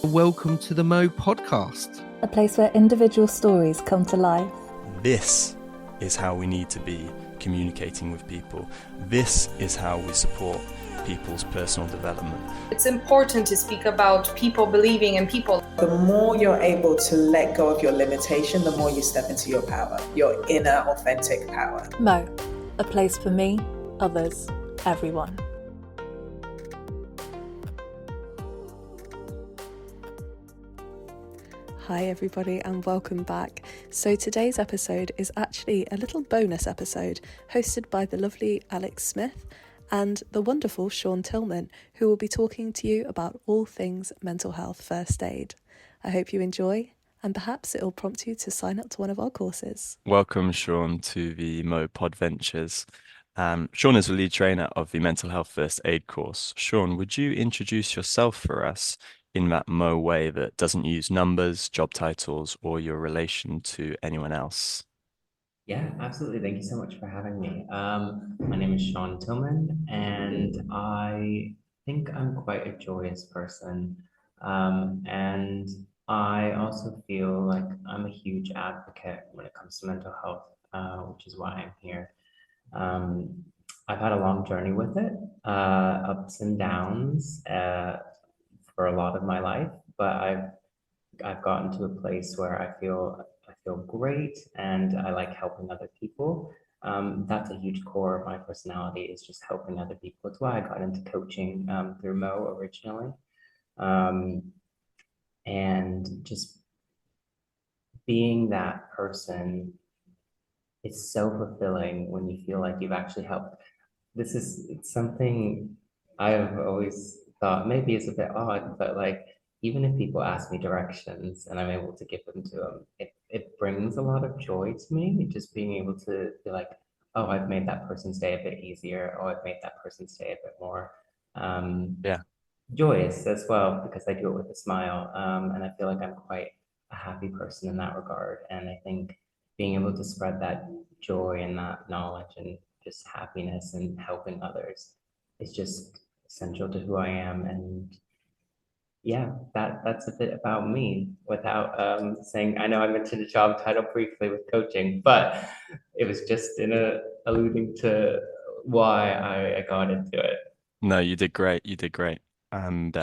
Welcome to the MOE podcast. A place where individual stories come to life. This is how we need to be communicating with people. This is how we support people's personal development. It's important to speak about people believing in people. The more you're able to let go of your limitation, the more you step into your power, your inner authentic power. MOE, a place for me, others, everyone. Hi everybody and welcome back. So today's episode is actually a little bonus episode hosted by the lovely Alex Smith and the wonderful Sean Tillman, who will be talking to you about all things mental health first aid. I hope you enjoy and perhaps it'll prompt you to sign up to one of our courses. Welcome, Sean, to the MOE Podventures. Sean is the lead trainer of the mental health first aid course. Sean, would you introduce yourself for us in that MOE way that doesn't use numbers, job titles, or your relation to anyone else? Yeah, absolutely. Thank you so much for having me. My name is Sean Tillman, and I think I'm quite a joyous person. And I also feel like I'm a huge advocate when it comes to mental health, which is why I'm here. I've had a long journey with it, ups and downs, for a lot of my life, but I've gotten to a place where I feel great and I like helping other people. That's a huge core of my personality, is just helping other people. It's why I got into coaching through MOE originally. And just being that person is so fulfilling when you feel like you've actually helped. It's something I've always thought maybe it's a bit odd, but like, even if people ask me directions and I'm able to give them to them, it brings a lot of joy to me, just being able to be like, oh, I've made that person's day a bit easier. Oh, I've made that person's day a bit more joyous as well, because I do it with a smile. And I feel like I'm quite a happy person in that regard. And I think being able to spread that joy and that knowledge and just happiness and helping others is just essential to who I am. And yeah, that's a bit about me without saying. I know I mentioned a job title briefly with coaching, but it was just alluding to why I got into it. No, you did great. You did great. And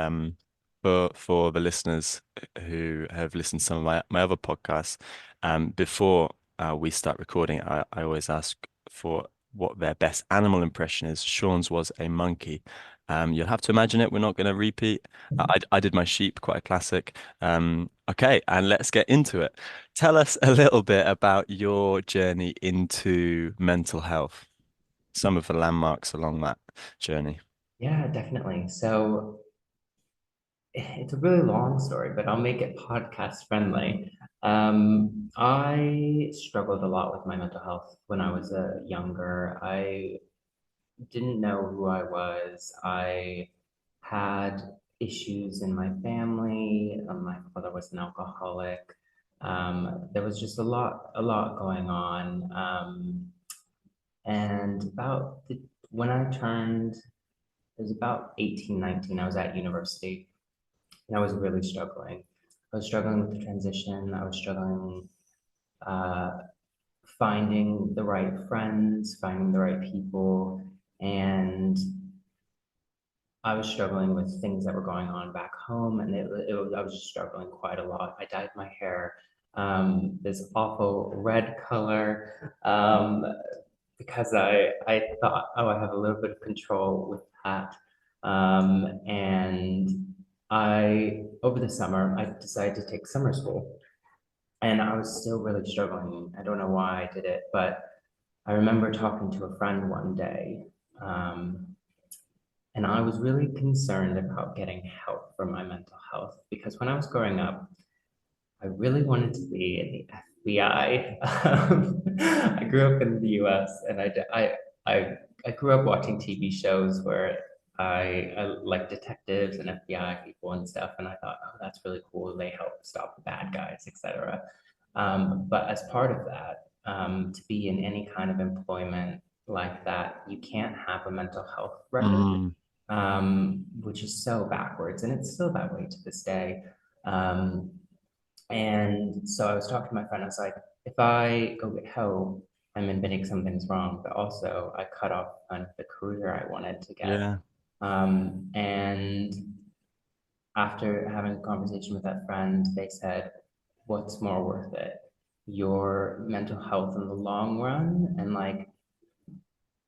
for the listeners who have listened to some of my other podcasts, before we start recording, I always ask for what their best animal impression is. Sean's was a monkey. You'll have to imagine it. We're not going to repeat. I did my sheep, quite a classic. Okay, and let's get into it. Tell us a little bit about your journey into mental health, some of the landmarks along that journey. Yeah, definitely. So it's a really long story, but I'll make it podcast friendly. I struggled a lot with my mental health when I was younger. I didn't know who I was. I had issues in my family. My father was an alcoholic. There was just a lot going on. And when I turned, it was about 18, 19, I was at university and I was really struggling. I was struggling with the transition. I was struggling finding the right friends, finding the right people. And I was struggling with things that were going on back home, and I was just struggling quite a lot. I dyed my hair this awful red color because I thought, oh, I have a little bit of control with that. And over the summer, I decided to take summer school, and I was still really struggling. I don't know why I did it, but I remember talking to a friend one day. And I was really concerned about getting help for my mental health, because when I was growing up, I really wanted to be in the FBI. I grew up in the US, and I grew up watching TV shows where I like detectives and FBI people and stuff, and I thought, oh, that's really cool. They help stop the bad guys, etc. But as part of that, to be in any kind of employment like that, you can't have a mental health record, which is so backwards, and it's still that way to this day. And so I was talking to my friend, I was like, if I go get help, I'm admitting something's wrong, but also I cut off kind of the career I wanted to get. Yeah. And after having a conversation with that friend, they said, what's more worth it? Your mental health in the long run and like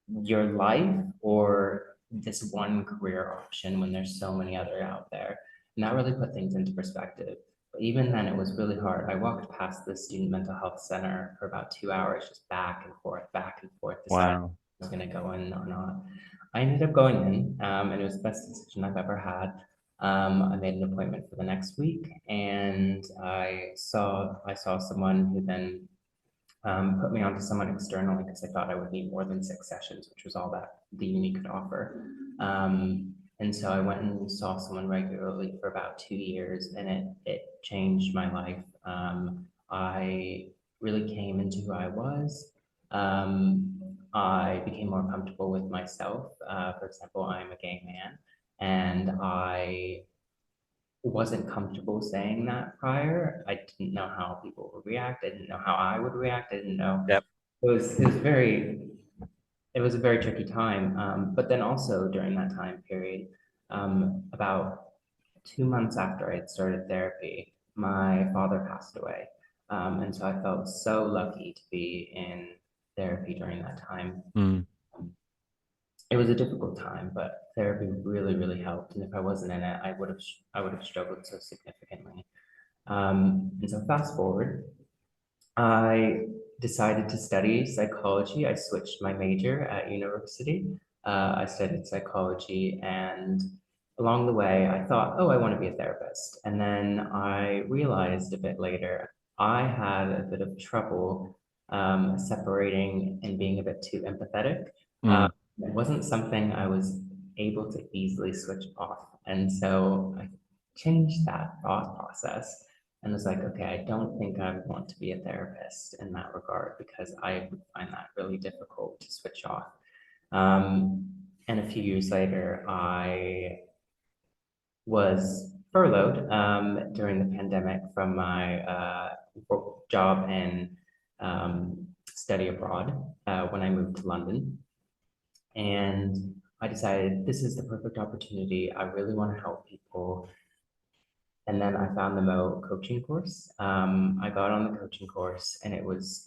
your life, or this one career option when there's so many other out there? And that really put things into perspective. But even then, it was really hard. I walked past the student mental health center for about 2 hours, just back and forth, deciding Wow. if I was going to go in or not. I ended up going in, and it was the best decision I've ever had. I made an appointment for the next week, and I saw someone who then put me onto someone externally because I thought I would need more than 6 sessions, which was all that the uni could offer. And so I went and saw someone regularly for about 2 years, and it changed my life. I really came into who I was. I became more comfortable with myself. For example, I'm a gay man, and I wasn't comfortable saying that prior. I didn't know how people would react. I didn't know how I would react. I didn't know. Yep. It was a very tricky time. But then also during that time period, about 2 months after I had started therapy, my father passed away. And so I felt so lucky to be in therapy during that time. Mm. It was a difficult time, but therapy really, really helped. And if I wasn't in it, I would have struggled so significantly. And so fast forward, I decided to study psychology. I switched my major at university. I studied psychology, and along the way, I thought, oh, I want to be a therapist. And then I realized a bit later, I had a bit of trouble separating and being a bit too empathetic. It wasn't something I was able to easily switch off. And so I changed that thought process and was like, okay, I don't think I would want to be a therapist in that regard because I would find that really difficult to switch off. And a few years later, I was furloughed during the pandemic from my job in study abroad when I moved to London. And I decided this is the perfect opportunity. I really want to help people. And then I found the MOE coaching course. I got on the coaching course, and it was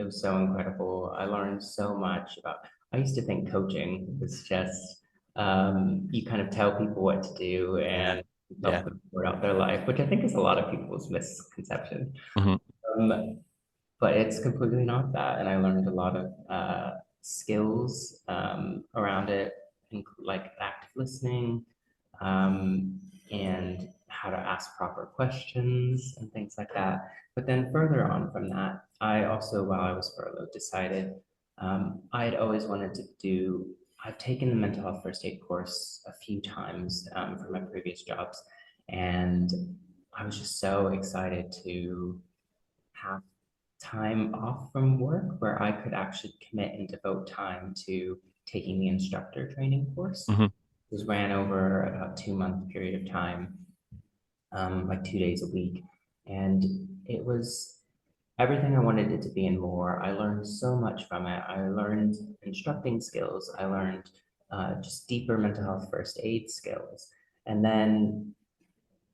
so incredible. I learned so much about. I used to think coaching was just you kind of tell people what to do and help them sort out their life, which I think is a lot of people's misconception. But it's completely not that. And I learned a lot of skills around it, like active listening, and how to ask proper questions and things like that. But then further on from that, I also, while I was furloughed, decided I had always wanted to do, I've taken the mental health first aid course a few times from my previous jobs. And I was just so excited to have time off from work where I could actually commit and devote time to taking the instructor training course. It was ran over about 2 month period of time, like 2 days a week. And it was everything I wanted it to be and more. I learned so much from it. I learned instructing skills. I learned just deeper mental health first aid skills. And then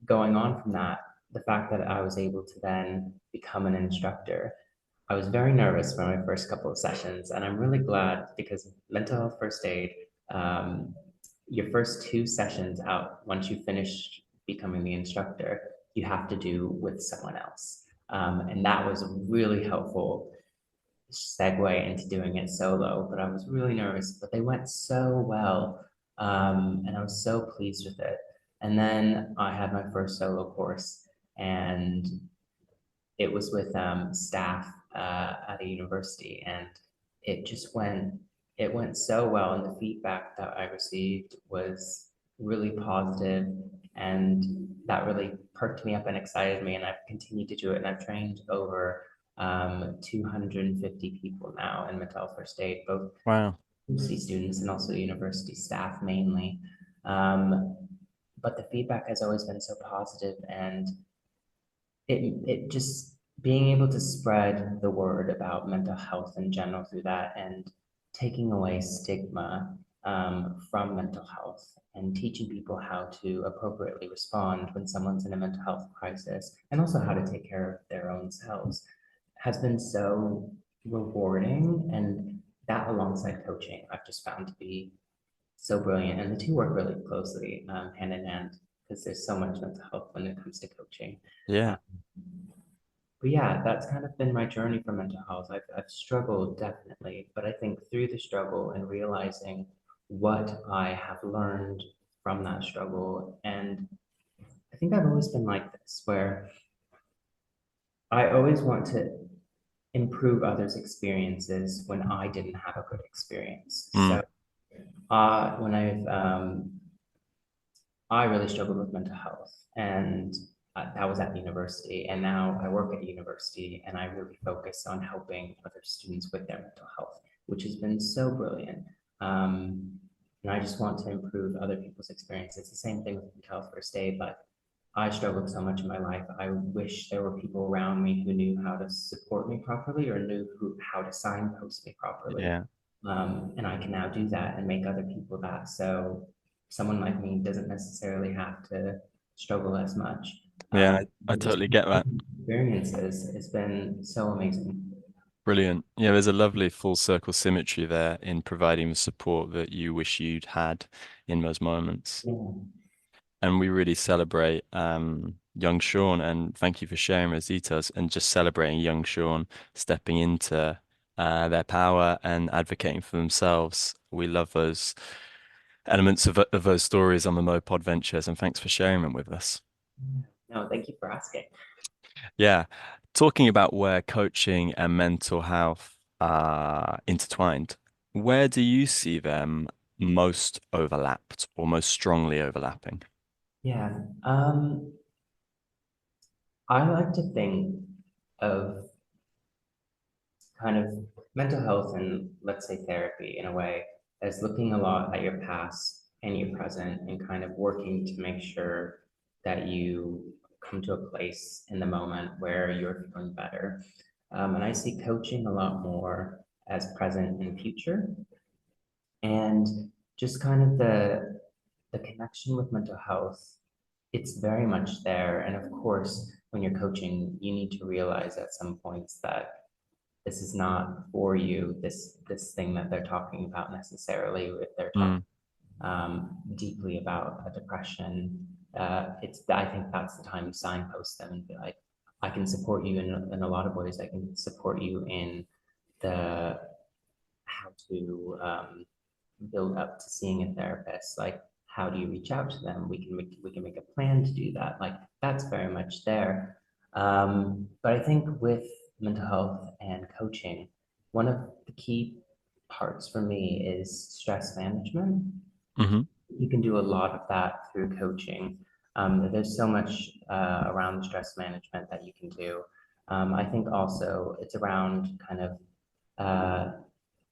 going on from that, the fact that I was able to then become an instructor, I was very nervous for my first couple of sessions. And I'm really glad because mental health first aid, your first 2 sessions out, once you finish becoming the instructor, you have to do with someone else. And that was a really helpful segue into doing it solo, but I was really nervous, but they went so well. And I was so pleased with it. And then I had my first solo course, and it was with staff at a university, and it went so well, and the feedback that I received was really positive, and that really perked me up and excited me, and I've continued to do it, and I've trained over 250 people now in mental health first aid, both university students and also university staff mainly. but the feedback has always been so positive, and it just being able to spread the word about mental health in general through that, and taking away stigma from mental health, and teaching people how to appropriately respond when someone's in a mental health crisis, and also how to take care of their own selves, has been so rewarding. And that, alongside coaching, I've just found to be so brilliant. And the two work really closely, hand in hand, because there's so much mental health when it comes to coaching. Yeah. But yeah, that's kind of been my journey for mental health. I've struggled, definitely, but I think through the struggle and realizing what I have learned from that struggle, and I think I've always been like this, where I always want to improve others' experiences when I didn't have a good experience. So when I really struggled with mental health, and that was at university. And now I work at a university, and I really focus on helping other students with their mental health, which has been so brilliant. And I just want to improve other people's experience. It's the same thing with mental health first aid. Like, I struggled so much in my life. I wish there were people around me who knew how to support me properly, or knew how to signpost me properly. Yeah. And I can now do that and make other people that. So someone like me doesn't necessarily have to struggle as much. Yeah, I totally get that. Experiences, it's been so amazing. Brilliant. Yeah, there's a lovely full circle symmetry there in providing the support that you wish you'd had in those moments. Yeah. And we really celebrate young Sean, and thank you for sharing those details, and just celebrating young Sean stepping into their power and advocating for themselves. We love those elements of those stories on the MOE Pod Ventures, and thanks for sharing them with us. No, thank you for asking. Yeah. Talking about where coaching and mental health are intertwined, where do you see them most overlapped or most strongly overlapping? Yeah. I like to think of kind of mental health and, let's say, therapy in a way as looking a lot at your past and your present, and kind of working to make sure that you come to a place in the moment where you're feeling better. And I see coaching a lot more as present and future, and just kind of the connection with mental health. It's very much there. And of course, when you're coaching, you need to realize at some points that this is not for you, this thing that they're talking about necessarily. If they're talking deeply about a depression, I think that's the time you signpost them and be like, I can support you in a lot of ways. I can support you in the how to build up to seeing a therapist. Like, how do you reach out to them? We can make a plan to do that. Like, that's very much there. But I think with mental health and coaching, one of the key parts for me is stress management. Mm-hmm. You can do a lot of that through coaching. There's so much around stress management that you can do. I think also it's around kind of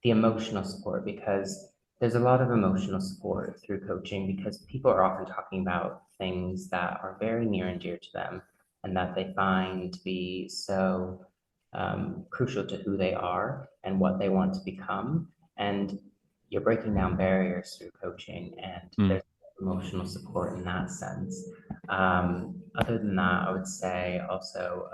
the emotional support, because there's a lot of emotional support through coaching, because people are often talking about things that are very near and dear to them, and that they find to be so crucial to who they are and what they want to become. And you're breaking down barriers through coaching, and there's emotional support in that sense. Other than that, I would say also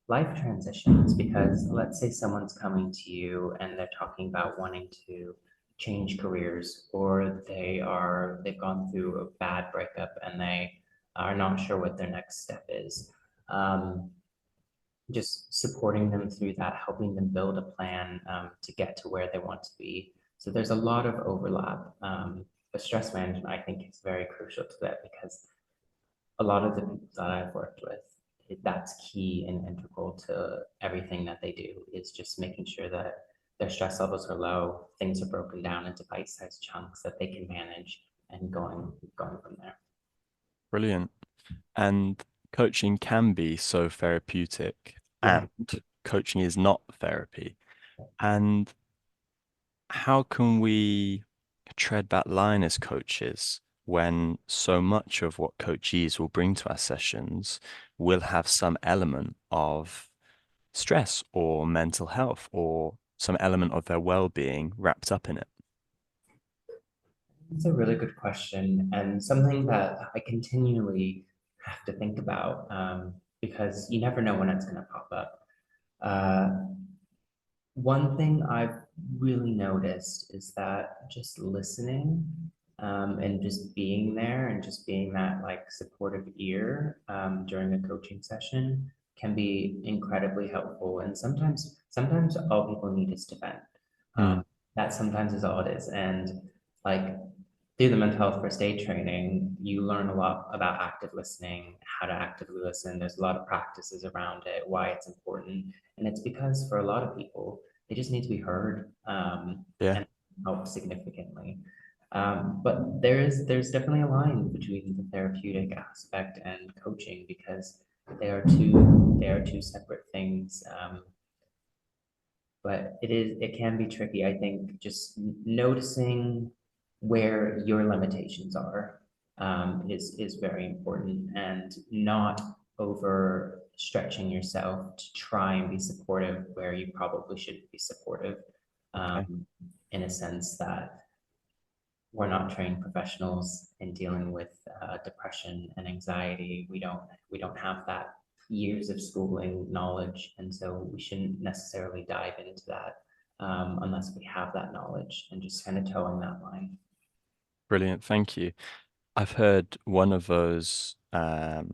life transitions, because let's say someone's coming to you and they're talking about wanting to change careers, or they've gone through a bad breakup and they are not sure what their next step is. Just supporting them through that, helping them build a plan to get to where they want to be. So there's a lot of overlap. But stress management, I think, is very crucial to that, because a lot of the people that I've worked with, that's key and integral to everything that they do, is just making sure that their stress levels are low, things are broken down into bite-sized chunks that they can manage, and going from there. Brilliant. And coaching can be so therapeutic, and coaching is not therapy. And how can we tread that line as coaches when so much of what coachees will bring to our sessions will have some element of stress or mental health or some element of their well-being wrapped up in it? It's a really good question, and something that I continually have to think about, because you never know when it's going to pop up. Uh, One thing I've really noticed is that just listening, and just being there and just being that like supportive ear, during a coaching session can be incredibly helpful. And sometimes all people need is to vent. Mm, That sometimes is all it is. And like through the mental health first aid training, you learn a lot about active listening, how to actively listen. There's a lot of practices around it, why it's important. And it's because for a lot of people, they just need to be heard, yeah. and help significantly. But there's definitely a line between the therapeutic aspect and coaching because they are two separate things. But it can be tricky. I think just noticing where your limitations are, is very important, and not over stretching yourself to try and be supportive where you probably shouldn't be supportive, Okay. in a sense that we're not trained professionals in dealing with depression and anxiety. We don't have that years of schooling knowledge, and so we shouldn't necessarily dive into that, unless we have that knowledge, and just kind of towing that line. Brilliant. Thank you. I've heard one of those, I've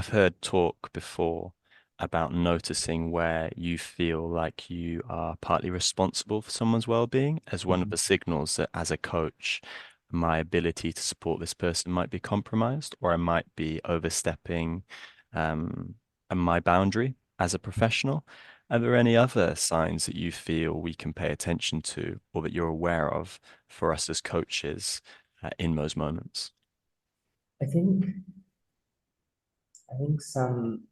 heard talk before about noticing where you feel like you are partly responsible for someone's well-being as one of the signals that as a coach, my ability to support this person might be compromised, or I might be overstepping my boundary as a professional. Are there any other signs that you feel we can pay attention to or that you're aware of for us as coaches in those moments? I think I think some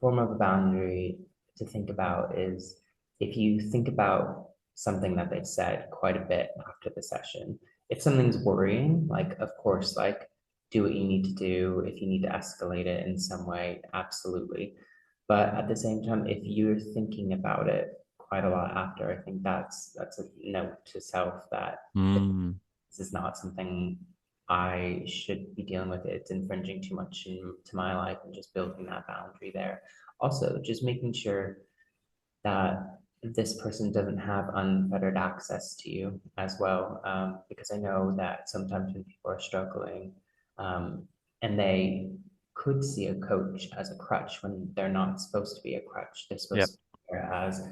form of a boundary to think about is if you think about something that they've said quite a bit after the session, if something's worrying, like, of course, like, do what you need to do. If you need to escalate it in some way, absolutely. But at the same time, if you're thinking about it quite a lot after, I think that's a note to self that Mm, this is not something I should be dealing with. It's infringing too much into my life, and just building that boundary there. Also, just making sure that this person doesn't have unfettered access to you as well. Because I know that sometimes when people are struggling, and they could see a coach as a crutch when they're not supposed to be a crutch. They're yep. supposed to be there as,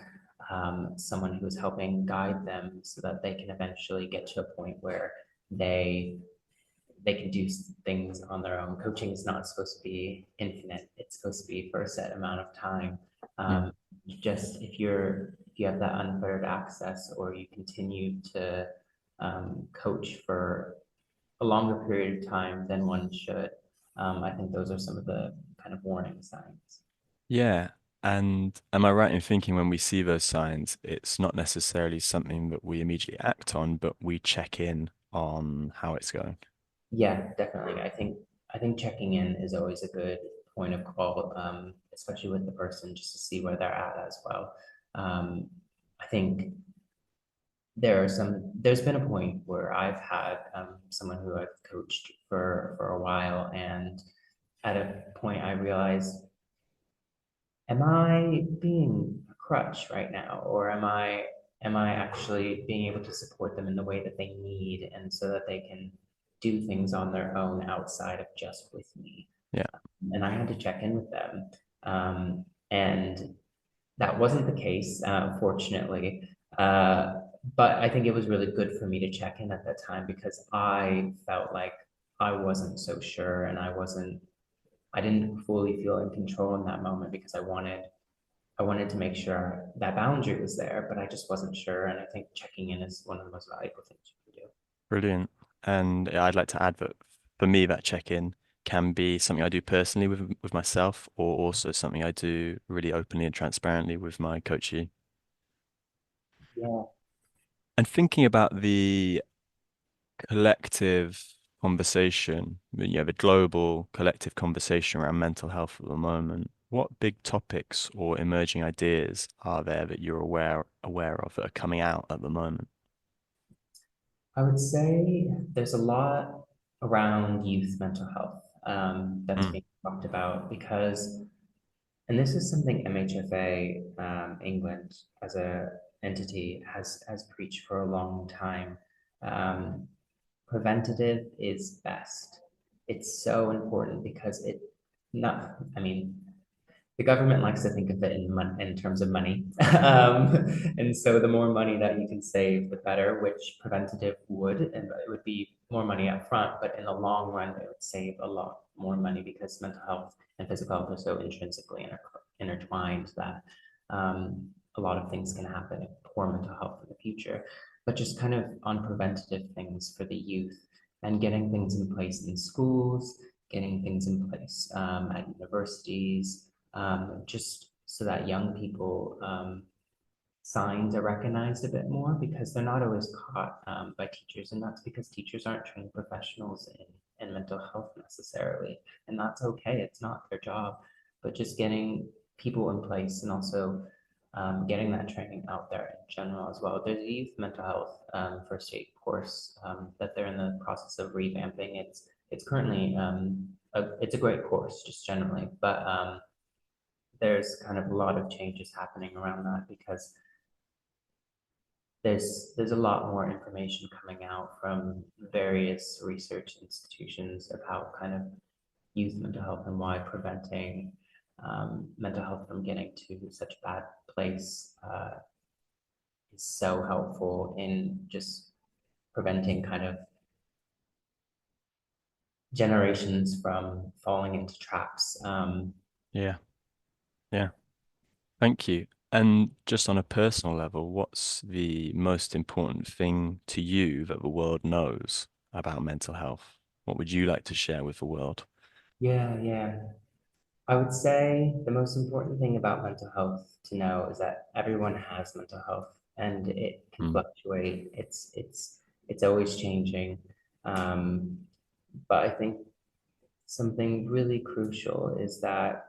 someone who is helping guide them so that they can eventually get to a point where they they can do things on their own. Coaching is not supposed to be infinite. It's supposed to be for a set amount of time. Mm. Just if you have that unfettered access, or you continue to, coach for a longer period of time than one should, I think those are some of the kind of warning signs. Yeah. And am I right in thinking when we see those signs, it's not necessarily something that we immediately act on, but we check in on how it's going? Yeah, definitely. I think checking in is always a good point of call, especially with the person, just to see where they're at as well. I think there's been a point where I've had, someone who I've coached for a while, and at a point I realized, am I being a crutch right now, or am I actually being able to support them in the way that they need, and so that they can do things on their own outside of just with me? Yeah. And I had to check in with them, and that wasn't the case, fortunately. But I think it was really good for me to check in at that time, because I felt like I wasn't so sure, and I didn't fully feel in control in that moment, because I wanted to make sure that boundary was there, but I just wasn't sure. And I think checking in is one of the most valuable things you can do. Brilliant. And I'd like to add that for me, that check-in can be something I do personally with myself, or also something I do really openly and transparently with my coachee. Yeah. And thinking about the collective conversation, the global collective conversation around mental health at the moment, what big topics or emerging ideas are there that you're aware of that are coming out at the moment? I would say there's a lot around youth mental health that's being talked about because, and this is something MHFA England as a entity has preached for a long time. Preventative is best. It's so important because I mean, the government likes to think of it in terms of money. And so the more money that you can save, the better, which preventative would, and it would be more money up front, but in the long run, it would save a lot more money because mental health and physical health are so intrinsically intertwined that a lot of things can happen if poor mental health in the future. But just kind of on preventative things for the youth and getting things in place in schools, getting things in place at universities, just so that young people signs are recognized a bit more because they're not always caught by teachers, and that's because teachers aren't trained professionals in mental health necessarily, and that's okay. It's not their job, but just getting people in place and also getting that training out there in general as well. There's a youth mental health first aid course that they're in the process of revamping. It's currently it's a great course just generally, but there's kind of a lot of changes happening around that because there's a lot more information coming out from various research institutions about kind of youth mental health and why preventing mental health from getting to such a bad place is so helpful in just preventing kind of generations from falling into traps. Yeah. Thank you. And just on a personal level, what's the most important thing to you that the world knows about mental health? What would you like to share with the world? Yeah. I would say the most important thing about mental health to know is that everyone has mental health and it can fluctuate. It's always changing. But I think something really crucial is that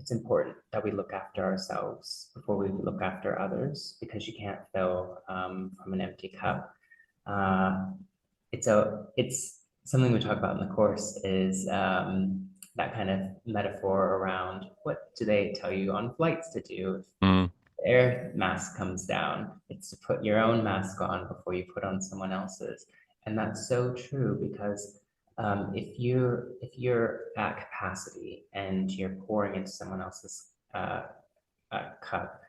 it's important that we look after ourselves before we look after others because you can't fill from an empty cup. It's something we talk about in the course is that kind of metaphor around what do they tell you on flights to do if the air mask comes down? It's to put your own mask on before you put on someone else's, and that's so true because if you're at capacity and you're pouring into someone else's cup,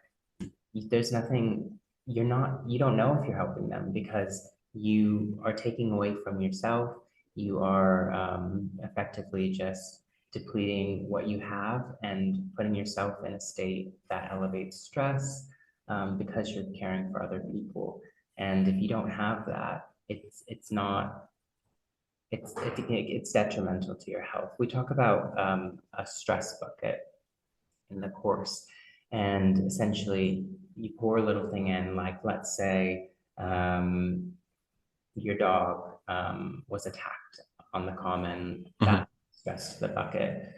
there's nothing. You don't know if you're helping them because you are taking away from yourself. You are effectively just depleting what you have and putting yourself in a state that elevates stress because you're caring for other people. And if you don't have that, it's not it's detrimental to your health. We talk about a stress bucket in the course, and essentially you pour a little thing in, like let's say your dog was attacked on the common, that stress to the bucket.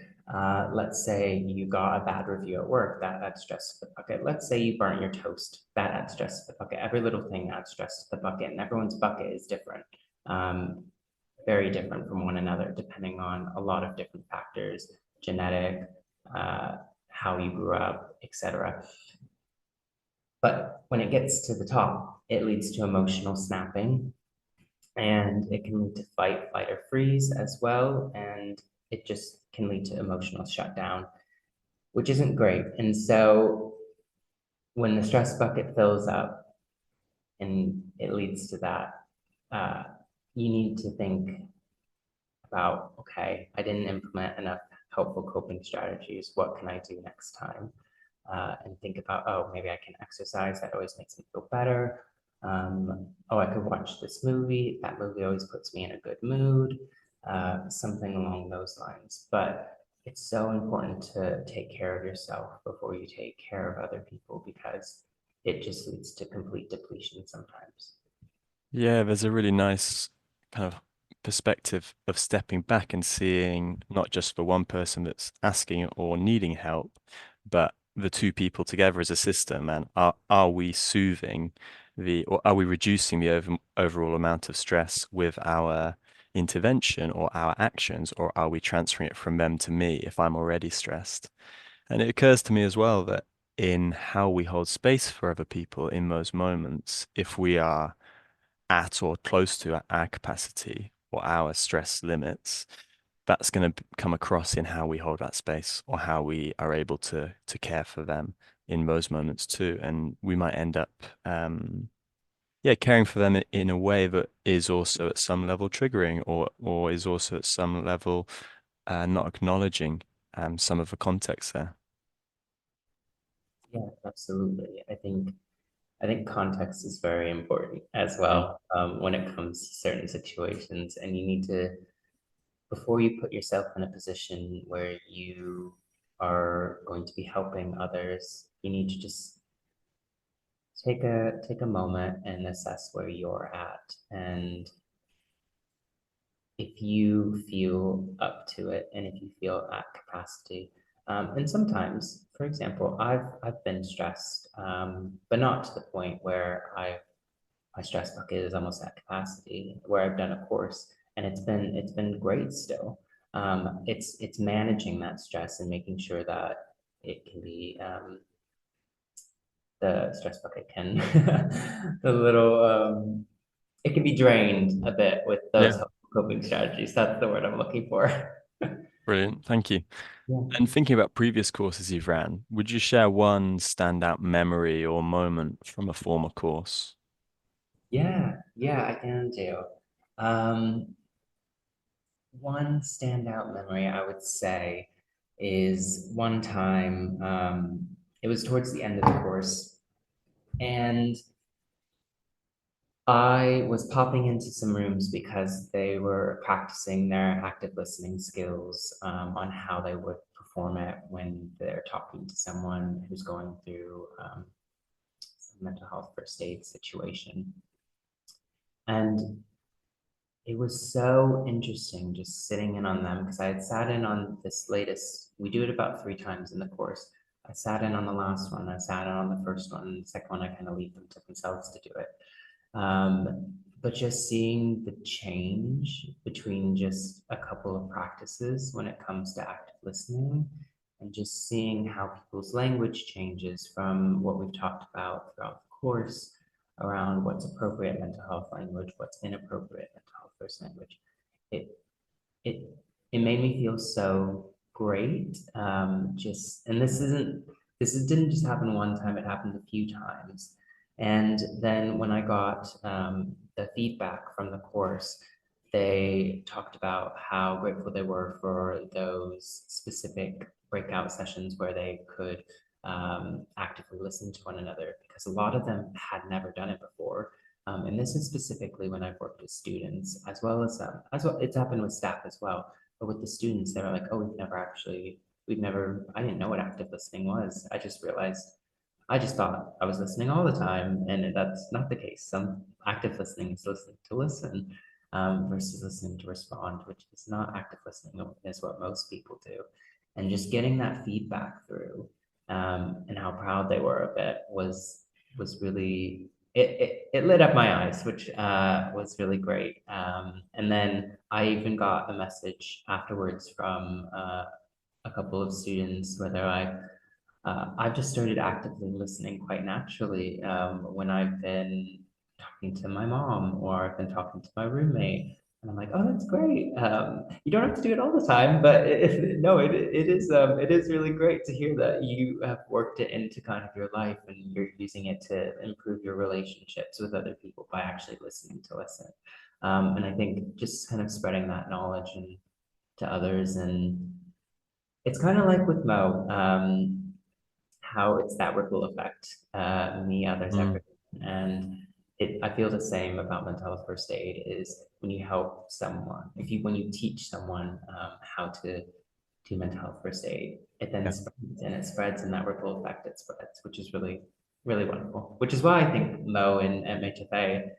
Let's say you got a bad review at work, that adds stress to the bucket. Let's say you burnt your toast, that adds stress to the bucket. Every little thing adds stress to the bucket, and everyone's bucket is different. Very different from one another, depending on a lot of different factors, genetic, how you grew up, etc. But when it gets to the top, it leads to emotional snapping, and it can lead to fight, flight, or freeze as well, and it just can lead to emotional shutdown, which isn't great. And so when the stress bucket fills up and it leads to that, you need to think about, okay, I didn't implement enough helpful coping strategies. What can I do next time? And think about, oh, maybe I can exercise. That always makes me feel better. Oh, I could watch this movie. That movie always puts me in a good mood. Something along those lines. But it's so important to take care of yourself before you take care of other people because it just leads to complete depletion sometimes. Yeah, there's a really nice kind of perspective of stepping back and seeing not just the one person that's asking or needing help, but the two people together as a system. And are we soothing or are we reducing the overall amount of stress with our intervention or our actions, or are we transferring it from them to me if I'm already stressed? And it occurs to me as well that in how we hold space for other people in those moments, if we are at or close to our capacity or our stress limits, that's going to come across in how we hold that space or how we are able to care for them in those moments too. And we might end up, yeah, caring for them in a way that is also at some level triggering, or is also at some level not acknowledging some of the context there. Yeah, absolutely. I think context is very important as well, when it comes to certain situations, and you need to, before you put yourself in a position where you are going to be helping others, you need to just take a moment and assess where you're at, and if you feel up to it and if you feel at capacity. And sometimes, for example, I've been stressed, but not to the point where my stress bucket is almost at capacity, where I've done a course and it's been great still. It's managing that stress and making sure that it can be, the stress bucket can the little, it can be drained a bit with those Yeah, coping strategies. That's the word I'm looking for. brilliant. Thank you. Yeah. And thinking about previous courses you've ran, would you share one standout memory or moment from a former course? Yeah, I can do. Um, One standout memory I would say is one time, it was towards the end of the course, and I was popping into some rooms because they were practicing their active listening skills, on how they would perform it when they're talking to someone who's going through, some mental health first aid situation. And it was so interesting just sitting in on them because I had sat in on this latest, we do it about 3 times in the course. I sat in on the last one, I sat in on the first one, and the second one I kind of leave them to themselves to do it. But just seeing the change between just a couple of practices when it comes to active listening, and just seeing how people's language changes from what we've talked about throughout the course around what's appropriate mental health language, what's inappropriate mental health first language. It it it made me feel so great. Just, and didn't just happen one time, it happened a few times. And then when I got, the feedback from the course, they talked about how grateful they were for those specific breakout sessions where they could, actively listen to one another, because a lot of them had never done it before. And this is specifically when I've worked with students, as well, it's happened with staff as well. But with the students, they were like, "Oh, I didn't know what active listening was. I just thought I was listening all the time, and that's not the case. Some active listening is listening to listen, versus listening to respond, which is not active listening, is what most people do. And just getting that feedback through, and how proud they were of it was really, it lit up my eyes, which, was really great. And then I even got a message afterwards from, a couple of students where they're like, I've just started actively listening quite naturally, when I've been talking to my mom or I've been talking to my roommate. And I'm like, oh, that's great. You don't have to do it all the time, but no, it is really great to hear that you have worked it into kind of your life and you're using it to improve your relationships with other people by actually listening to listen. And I think just kind of spreading that knowledge and to others, and it's kind of like with Mo. How it's that ripple effect, me, others, Mm, everyone. And I feel the same about mental health first aid is when you help someone, when you teach someone, how to do mental health first aid, it then yeah. spreads and it spreads, and that ripple effect it spreads, which is really, really wonderful. Which is why I think Mo and MHFA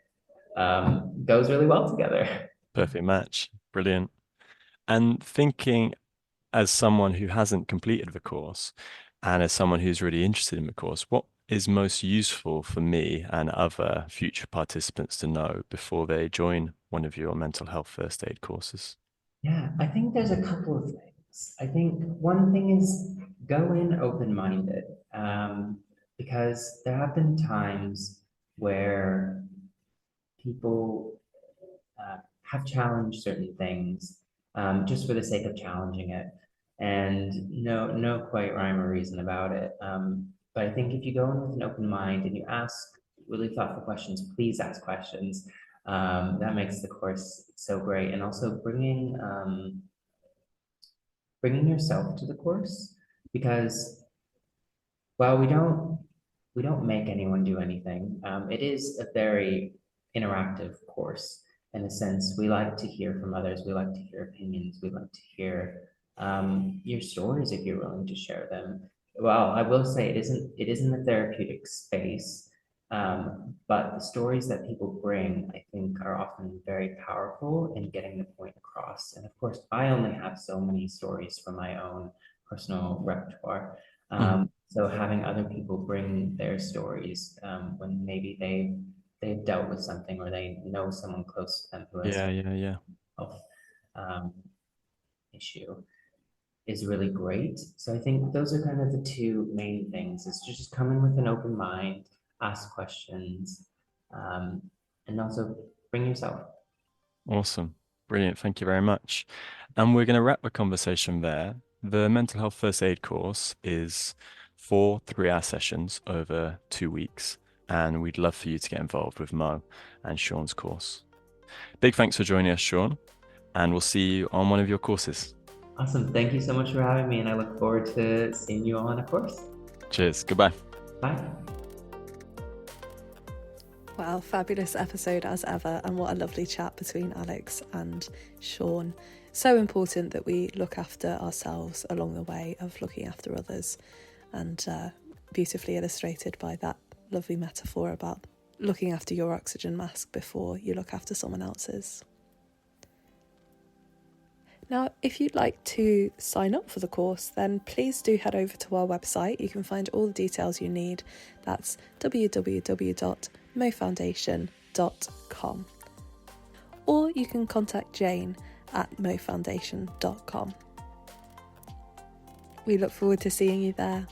goes really well together. Perfect match. Brilliant. And thinking as someone who hasn't completed the course and as someone who's really interested in the course, what is most useful for me and other future participants to know before they join one of your mental health first aid courses? Yeah, I think there's a couple of things. I think one thing is go in open-minded, because there have been times where people have challenged certain things just for the sake of challenging it, and no quite rhyme or reason about it. But I think if you go in with an open mind and you ask really thoughtful questions, please ask questions. That makes the course so great, and also bringing yourself to the course, because while we don't make anyone do anything, it is a very interactive course. In a sense, we like to hear from others. We like to hear opinions. We like to hear your stories if you're willing to share them. Well, I will say it isn't a therapeutic space, but the stories that people bring, I think, are often very powerful in getting the point across. And of course, I only have so many stories from my own personal repertoire. So having other people bring their stories when maybe they've dealt with something or they know someone close to them who has Yeah. health issue is really great. So I think those are kind of the two main things: is to just come in with an open mind, ask questions, and also bring yourself. Awesome. Brilliant. Thank you very much. And we're going to wrap the conversation there. The mental health first aid course is 4 3-hour sessions over 2 weeks. And we'd love for you to get involved with Mo and Sean's course. Big thanks for joining us, Sean. And we'll see you on one of your courses. Awesome. Thank you so much for having me, and I look forward to seeing you all on a course. Cheers. Goodbye. Bye. Wow, fabulous episode as ever, and what a lovely chat between Alex and Sean. So important that we look after ourselves along the way of looking after others, and beautifully illustrated by that lovely metaphor about looking after your oxygen mask before you look after someone else's. Now, if you'd like to sign up for the course, then please do head over to our website. You can find all the details you need. That's www.mofoundation.com. Or you can contact Jane at mofoundation.com. We look forward to seeing you there.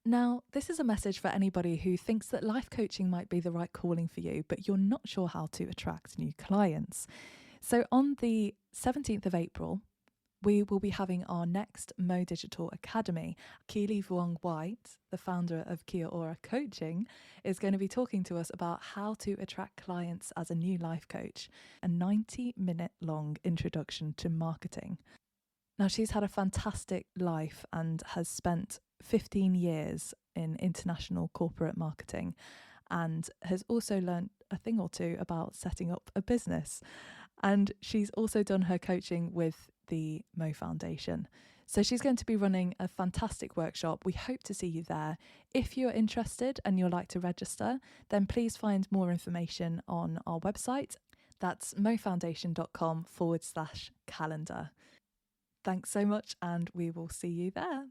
Now, this is a message for anybody who thinks that life coaching might be the right calling for you, but you're not sure how to attract new clients. So on the 17th of April, we will be having our next Mo Digital Academy. Keely Vuong White, the founder of Kia Ora Coaching, is going to be talking to us about how to attract clients as a new life coach, a 90-minute long introduction to marketing. Now, she's had a fantastic life and has spent 15 years in international corporate marketing and has also learned a thing or two about setting up a business. And she's also done her coaching with the Mo Foundation. So she's going to be running a fantastic workshop. We hope to see you there. If you're interested and you'd like to register, then please find more information on our website. That's mofoundation.com/calendar. Thanks so much, and we will see you there.